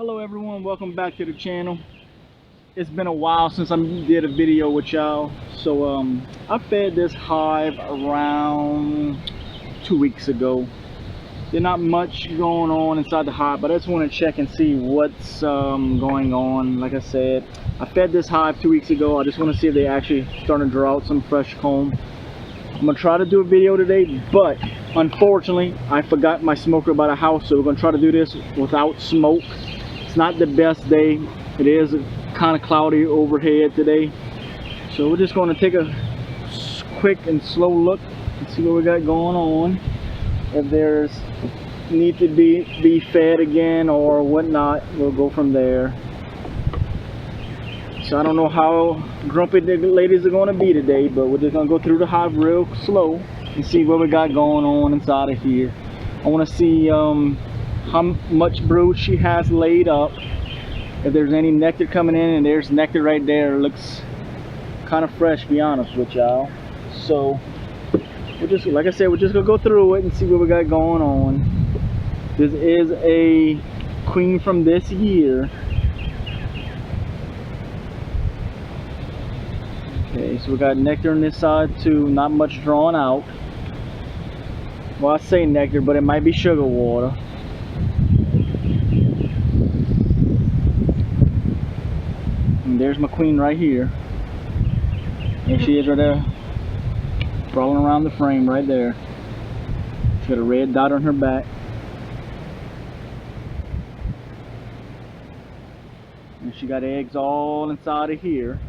Hello everyone, welcome back to the channel. It's been a while since I did a video with y'all. So I fed this hive around 2 weeks ago. There's not much going on inside the hive, but I just want to check and see what's going on. Like I said, I fed this hive 2 weeks ago. I just want to see if they actually starting to draw out some fresh comb. I'm gonna try to do a video today, but unfortunately I forgot my smoker by the house, so we're gonna try to do this without smoke. It's not the best day. It is kind of cloudy overhead today, so we're just going to take a quick and slow look and see what we got going on. If there's need to be fed again or whatnot, we'll go from there. So I don't know how grumpy the ladies are going to be today, but we're just going to go through the hive real slow and see what we got going on inside of here. I want to see how much brood she has laid up, if there's any nectar coming in, and there's nectar right there. It looks kind of fresh, to be honest with y'all. So we're just, like I said, we're just gonna go through it and see what we got going on. This is a queen from this year. Okay, so we got nectar on this side too, not much drawn out. Well, I say nectar, but it might be sugar water. And there's my queen right here. There she is right there, crawling around the frame right there. She's got a red dot on her back. And she got eggs all inside of here.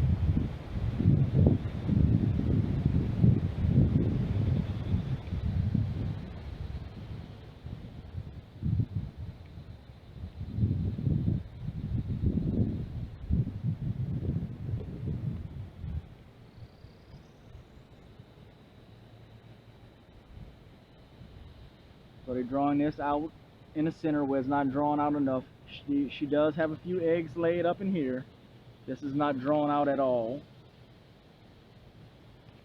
So they're drawing this out in the center where it's not drawn out enough. She does have a few eggs laid up in here. This is not drawn out at all.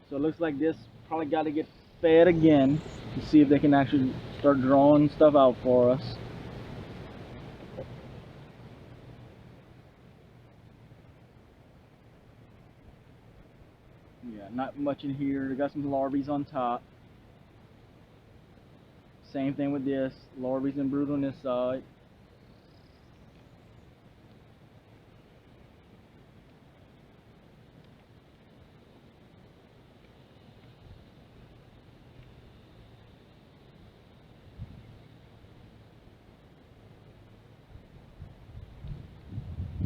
So it looks like this probably got to get fed again to see if they can actually start drawing stuff out for us. Yeah, not much in here. They got some larvae on top. Same thing with this, larvae and brood on this side.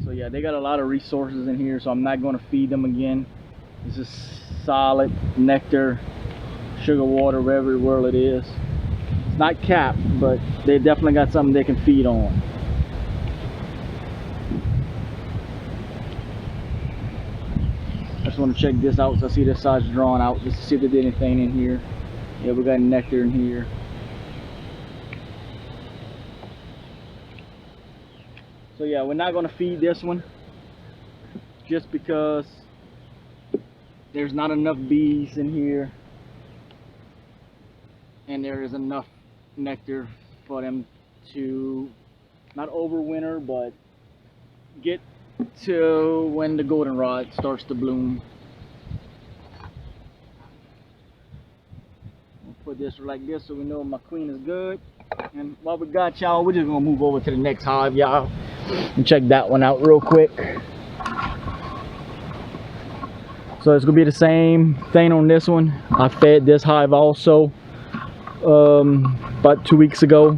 So yeah, they got a lot of resources in here, so I'm not going to feed them again. This is solid nectar, sugar water, wherever the world it is. It's not capped, but they definitely got something they can feed on. I just want to check this out, so I see this side's drawn out, just to see if there's anything in here. Yeah, we got nectar in here. So yeah, we're not going to feed this one just because there's not enough bees in here, and there is enough nectar for them to not overwinter, but get to when the goldenrod starts to bloom. We'll put this like this so we know my queen is good. And while we got y'all, we're just gonna move over to the next hive, y'all, and check that one out real quick. So it's gonna be the same thing on this one. I fed this hive also about 2 weeks ago,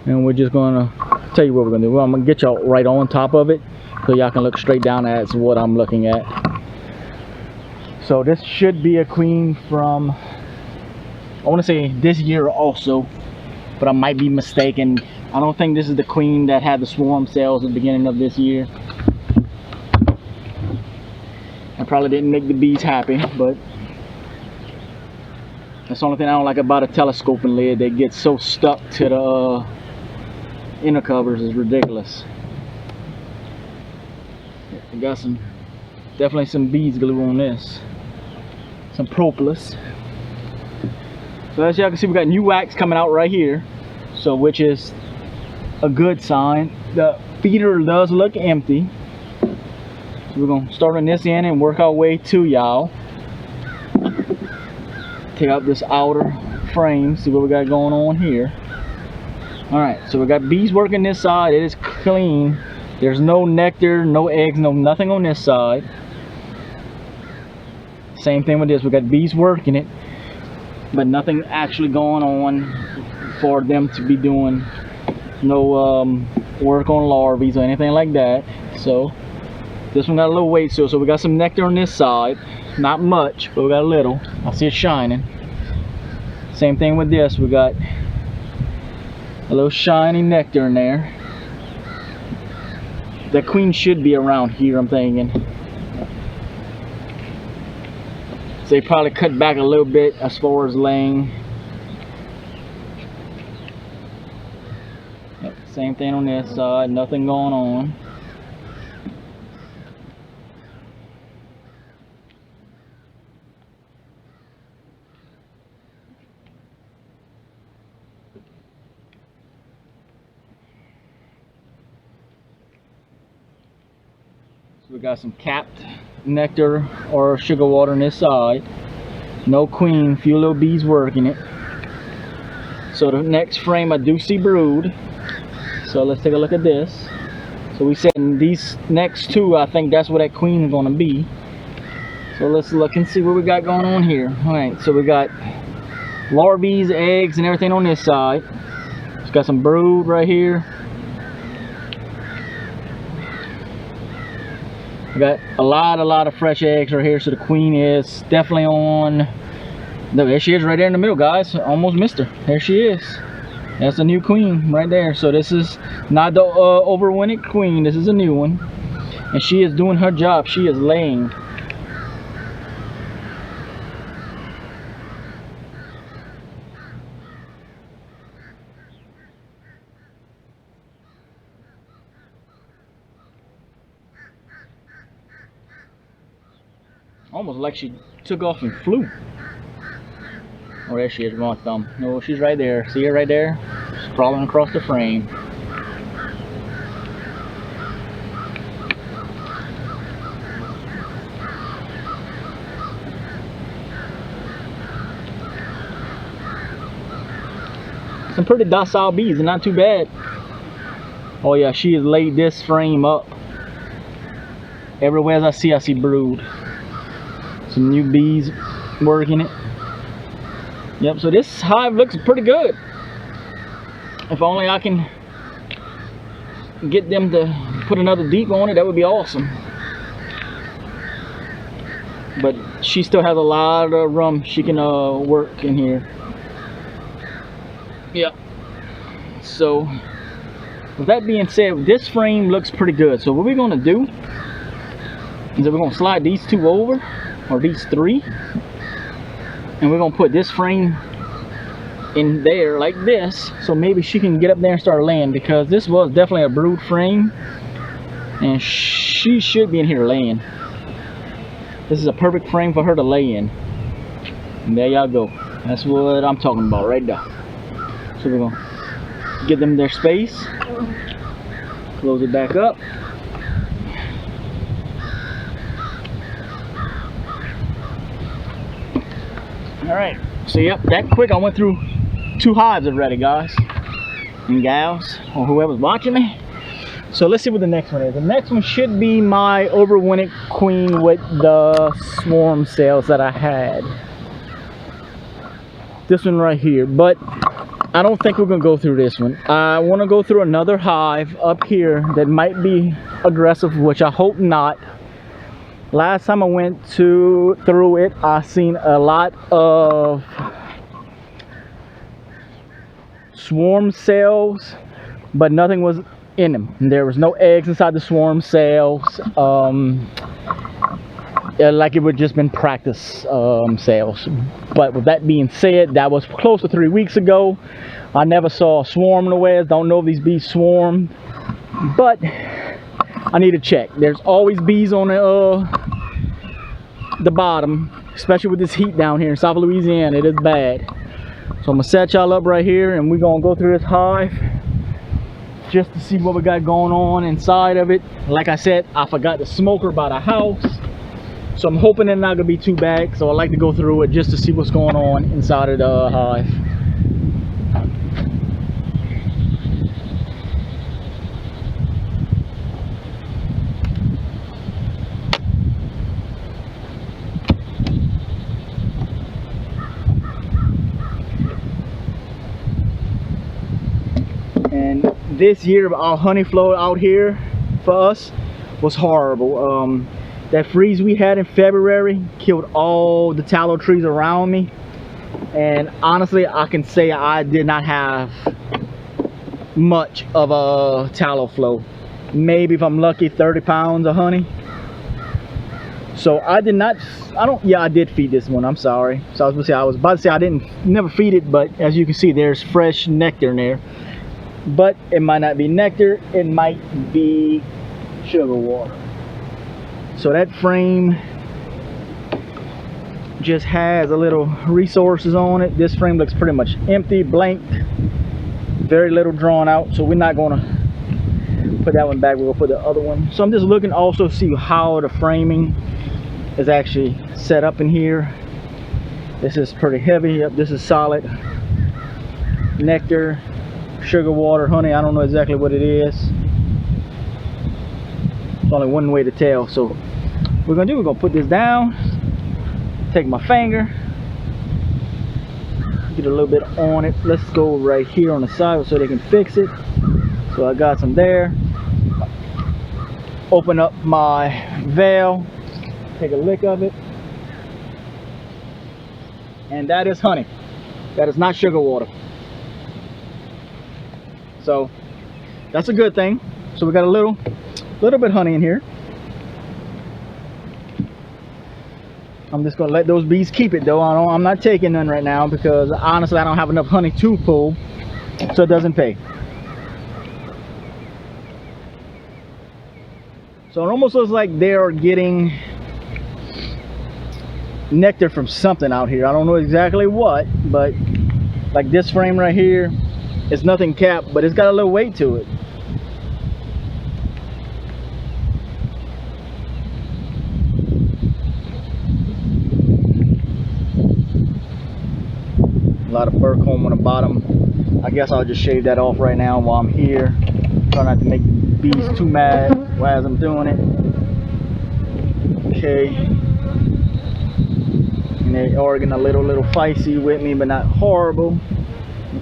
and we're just gonna tell you what we're gonna do. Well, I'm gonna get y'all right on top of it so y'all can look straight down at what I'm looking at. So this should be a queen from, I want to say this year also, but I might be mistaken. I don't think this is the queen that had the swarm cells at the beginning of this year. I probably didn't make the bees happy, but that's the only thing I don't like about a telescoping lid. They get so stuck to the inner covers, is ridiculous. I got definitely some bees glue on this, some propolis. So as y'all can see, we got new wax coming out right here. So which is a good sign. The feeder does look empty. So we're gonna start on this end and work our way to y'all. Take out this outer frame, see what we got going on here. Alright, so we got bees working this side. It is clean. There's no nectar, no eggs, nothing on this side. Same thing with this. We got bees working it, but nothing actually going on for them to be doing no work on larvae or anything like that. So this one got a little weight, so we got some nectar on this side. Not much, but we got a little. I see it shining. Same thing with this. We got a little shiny nectar in there. The queen should be around here, I'm thinking. So they probably cut back a little bit as far as laying. Yep, same thing on this side, nothing going on. We got some capped nectar or sugar water on this side. No queen, few little bees working it. So the next frame I do see brood. So let's take a look at this. So we said in these next two, I think that's where that queen is going to be. So let's look and see what we got going on here. Alright, so we got larvae, eggs, and everything on this side. It's got some brood right here. We got a lot of fresh eggs right here, so the queen is definitely on. No, there she is right there in the middle, guys. Almost missed her. There she is. That's a new queen right there. So this is not the overwintered queen. This is a new one, and she is doing her job. She is laying. Almost like she took off and flew. Oh, there she is, my thumb. No, she's right there. See her right there? She's crawling across the frame. Some pretty docile bees, and not too bad. Oh yeah, she has laid this frame up. Everywhere I see brood. Some new bees working it. Yep, so this hive looks pretty good. If only I can get them to put another deep on it, that would be awesome. But she still has a lot of room she can work in here. Yep. So with that being said, this frame looks pretty good. So what we're gonna do is that we're gonna slide these two over, or these three, and we're gonna put this frame in there like this, so maybe she can get up there and start laying, because this was definitely a brood frame and she should be in here laying. This is a perfect frame for her to lay in, and there y'all go. That's what I'm talking about right there. So we're gonna give them their space, close it back up. Alright, so yep, that quick I went through 2 hives already, guys and gals, or whoever's watching me. So let's see what the next one is. The next one should be my overwintered queen with the swarm cells that I had. This one right here, but I don't think we're gonna go through this one. I want to go through another hive up here that might be aggressive, which I hope not. Last time I went through it, I seen a lot of swarm cells, but nothing was in them. There was no eggs inside the swarm cells. Like it would just been practice cells. But with that being said, that was close to 3 weeks ago. I never saw a swarm nowhere. Don't know if these bees swarm, but I need to check. There's always bees on the bottom, especially with this heat down here in South Louisiana. It is bad. So I'm gonna set y'all up right here, and we're gonna go through this hive, just to see what we got going on inside of it. Like I said, I forgot the smoker by the house, so I'm hoping it's not gonna be too bad. So I like to go through it just to see what's going on inside of the hive. And this year our honey flow out here for us was horrible. That freeze we had in February killed all the tallow trees around me, and honestly I can say I did not have much of a tallow flow. Maybe if I'm lucky 30 pounds of honey. So I did feed this one, I'm sorry. So I was about to say I didn't never feed it, but as you can see there's fresh nectar in there. But it might not be nectar, it might be sugar water. So that frame just has a little resources on it. This frame looks pretty much empty, blank, very little drawn out. So we're not gonna put that one back, we're gonna put the other one. So I'm just looking also to see how the framing is actually set up in here. This is pretty heavy. Yep, this is solid nectar, sugar water, honey. I don't know exactly what it is. There's only one way to tell. So what we're gonna put this down, take my finger, get a little bit on it. Let's go right here on the side so they can fix it. So I got some there. Open up my valve, take a lick of it, and that is honey. That is not sugar water. So that's a good thing. So we got a little bit of honey in here. I'm just gonna let those bees keep it though. I'm not taking none right now because honestly I don't have enough honey to pull, so it doesn't pay. So it almost looks like they're getting nectar from something out here. I don't know exactly what, but like this frame right here, it's nothing capped, but it's got a little weight to it. A lot of fur comb on the bottom. I guess I'll just shave that off right now while I'm here. Try not to make the bees too mad as I'm doing it. Okay. And they are getting a little feisty with me, but not horrible.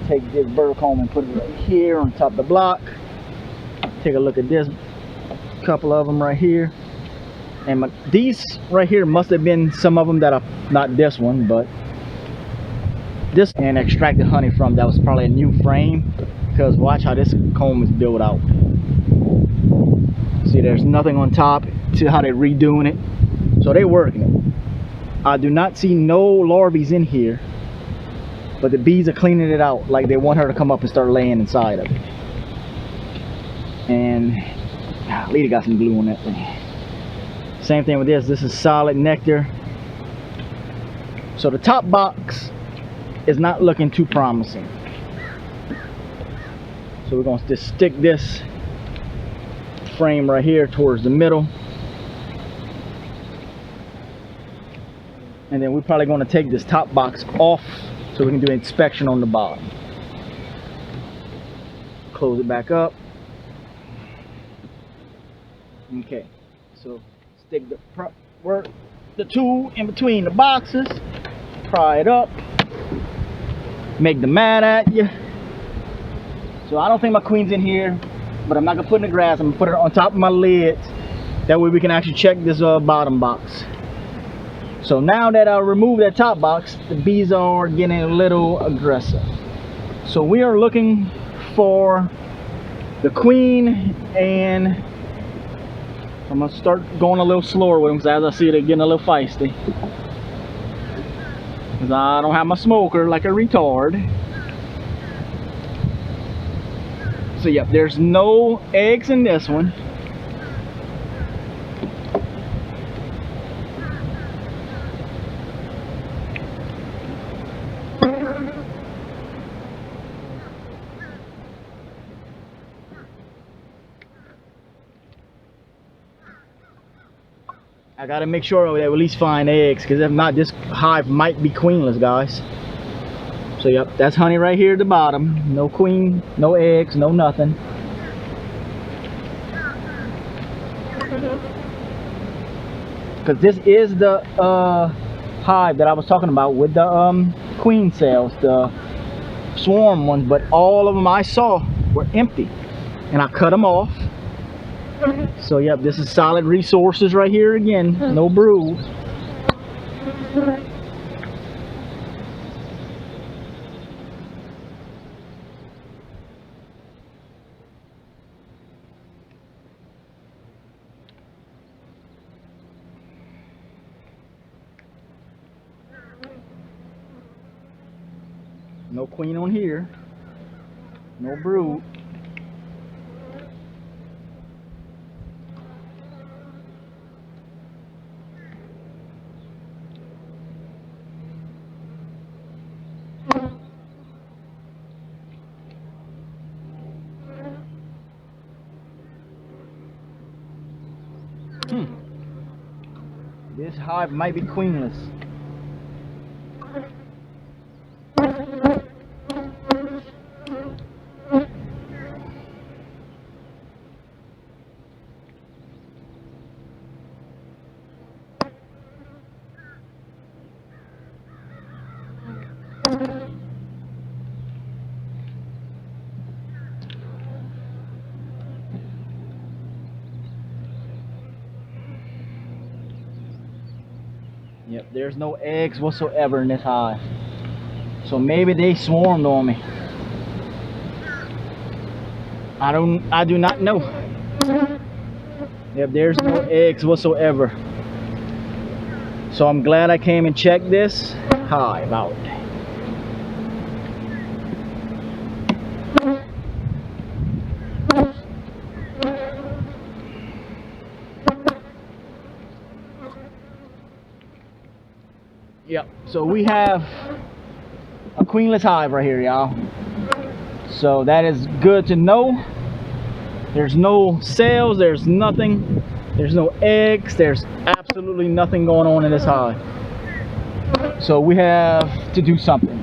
Take this burr comb and put it right here on top of the block. Take a look at this, couple of them right here. And these right here must have been some of them that are not this one, but this, and extracted honey from. That was probably a new frame, because watch how this comb is built out. See, there's nothing on top. See how they're redoing it. So they're working it. I do not see no larvae in here, but the bees are cleaning it out like they want her to come up and start laying inside of it. And Lady got some glue on that thing. Same thing with this. This is solid nectar. So the top box is not looking too promising. So we're going to just stick this frame right here towards the middle. And then we're probably going to take this top box off so we can do an inspection on the bottom. Close it back up. Okay, so stick the tool in between the boxes, pry it up, make them mad at you. So I don't think my queen's in here, but I'm not gonna put it in the grass. I'm gonna put it on top of my lids. That way we can actually check this bottom box. So now that I remove that top box, the bees are getting a little aggressive. So we are looking for the queen, and I'm gonna start going a little slower with them because as I see they're getting a little feisty. Because I don't have my smoker like a retard. So yep, there's no eggs in this one. I gotta make sure they at least find eggs, because if not, this hive might be queenless, guys. So yep, that's honey right here at the bottom. No queen, no eggs, no nothing. Because this is the hive that I was talking about with the queen cells, the swarm ones, but all of them I saw were empty, and I cut them off. So yep, this is solid resources right here again. No brood. No queen on here. No brood. This hive might be queenless. Yep, there's no eggs whatsoever in this hive. So maybe they swarmed on me. I do not know. Yep, there's no eggs whatsoever. So I'm glad I came and checked this hive out. Yep, so we have a queenless hive right here, y'all. So that is good to know. There's no cells, there's nothing, there's no eggs, there's absolutely nothing going on in this hive. So we have to do something.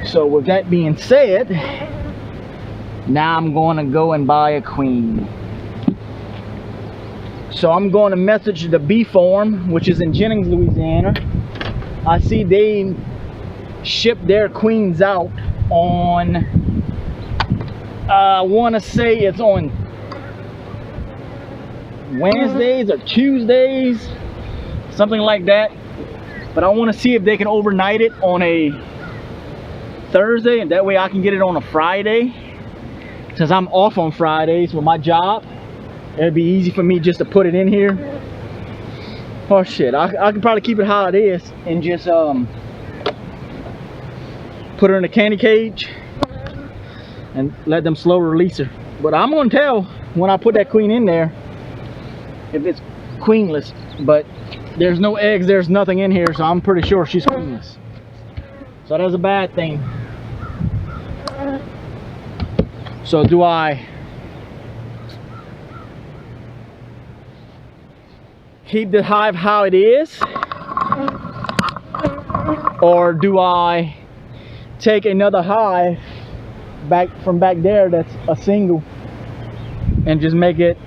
So with that being said, now I'm going to go and buy a queen. So I'm going to message the bee farm, which is in Jennings, Louisiana. I see they ship their queens out on, I want to say it's on Wednesdays or Tuesdays, something like that. But I want to see if they can overnight it on a Thursday, and that way I can get it on a Friday. Since I'm off on Fridays with my job, it'd be easy for me just to put it in here. Oh shit, I can probably keep it how it is and just put her in a candy cage and let them slow release her. But I'm gonna tell when I put that queen in there if it's queenless. But there's no eggs, there's nothing in here, so I'm pretty sure she's queenless. So that's a bad thing. So do I keep the hive how it is, or do I take another hive back from back there that's a single and just make it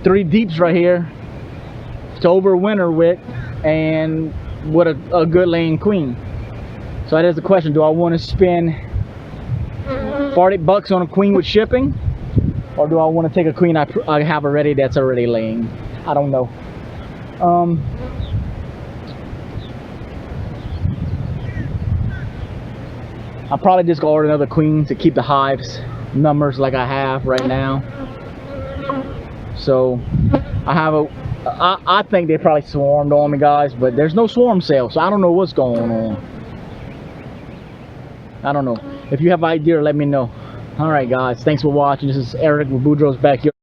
3 deeps right here to overwinter with, and with a good laying queen? So that is the question. Do I want to spend 40 bucks on a queen with shipping, or do I want to take a queen I have already that's already laying? I don't know. I'll probably just go order another queen to keep the hives numbers like I have right now. So I have I think they probably swarmed on me, guys, but there's no swarm sale, so I don't know what's going on. I don't know. If you have an idea, let me know. Alright guys, thanks for watching. This is Eric with Boudreaux's Backyard.